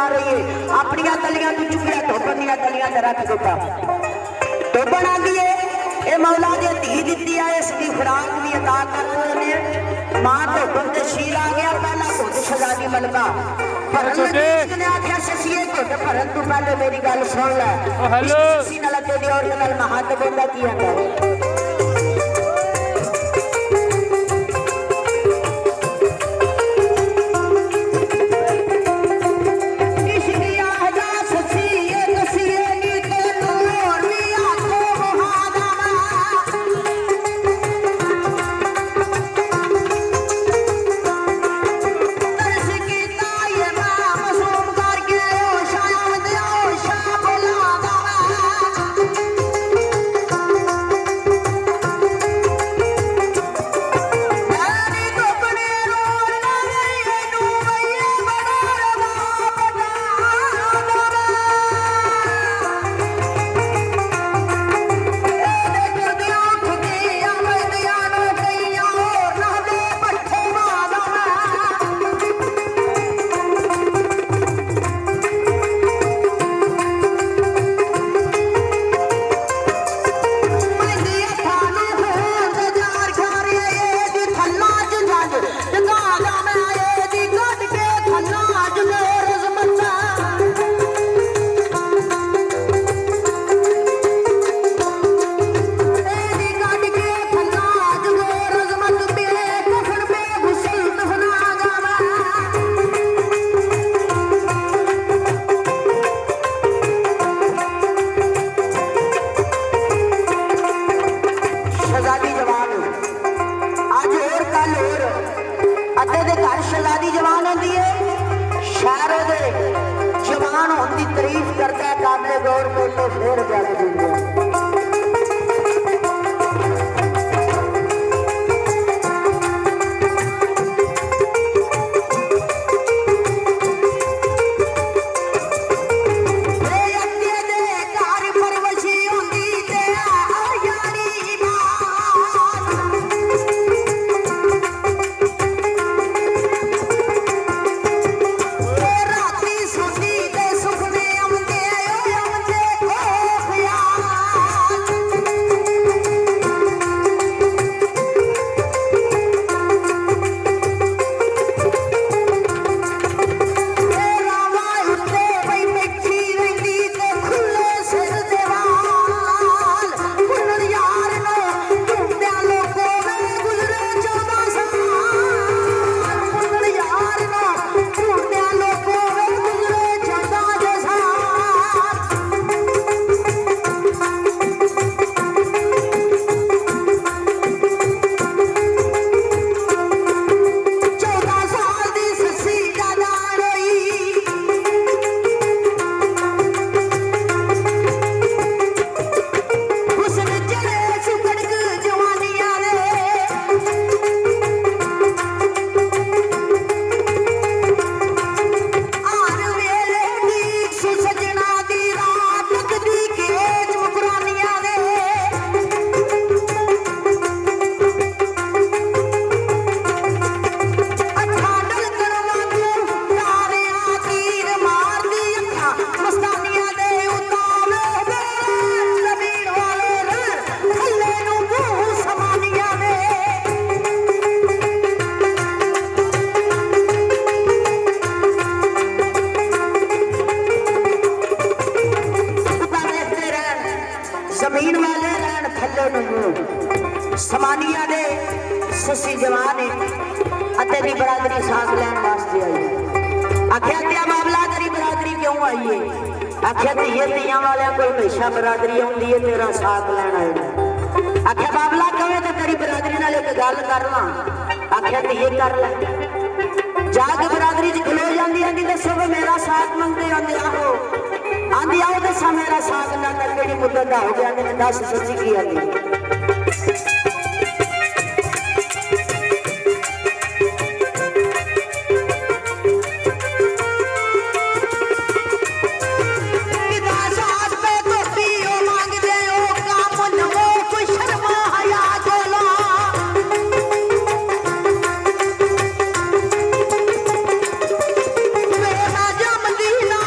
आ रही है। अपनिया तलियां तू चुकिया धोबन दियां तलियां ते रख दिता। धोबन आंदी है ये मौला दी धी दित्ती है, इसकी खुराक भी अदा कर ने। मां धोबन ते शीर आ गया, पहला खुद शहजादी मलका भरन ने आख्या ससीए घुट भरन तू पहले मेरी गल सुन लै। हेलो ससी नाल तेरी औरत नाल महत बोंदा की आंदा बरादरी आउंदी है तेरा साथ लैन आया। आख्या बाबला कहे तो तेरी बरादरी नाल एक गल कर ला। आख्या तो ये कर ले। जाके बरादरी च खलो जाती आंदी दसो मेरा साथ मंगते आंदे आहो आंदी आओ दसा मेरा साथ ना केड़ी मुद्दत दा हो गया दस सच्ची की आंदी। मदीना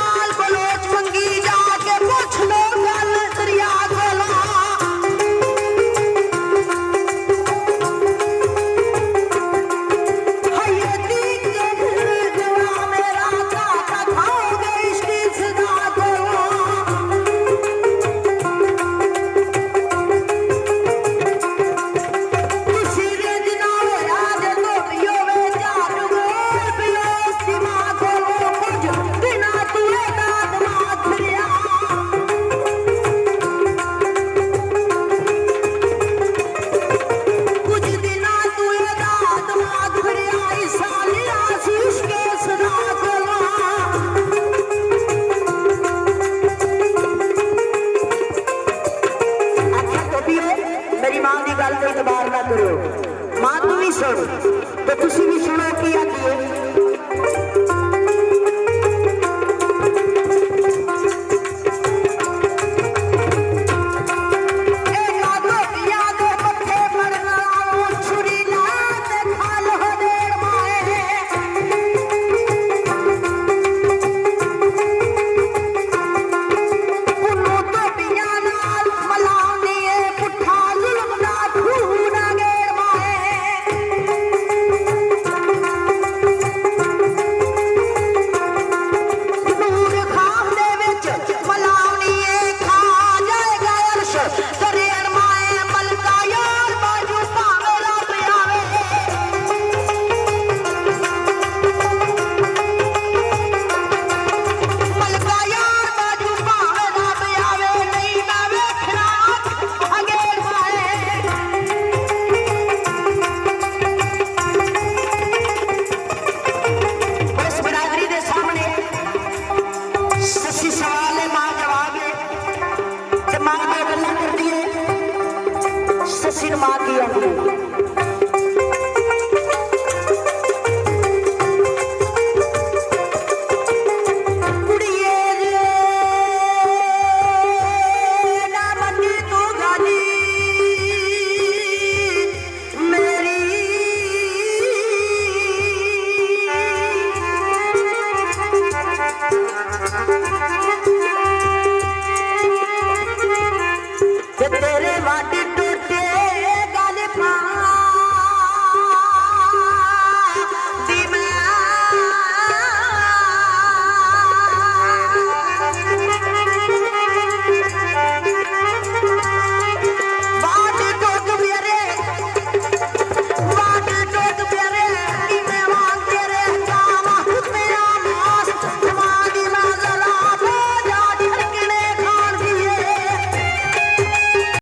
ਰਮਾ ਕੇ ਆਉਂਦੀ ਹੈ।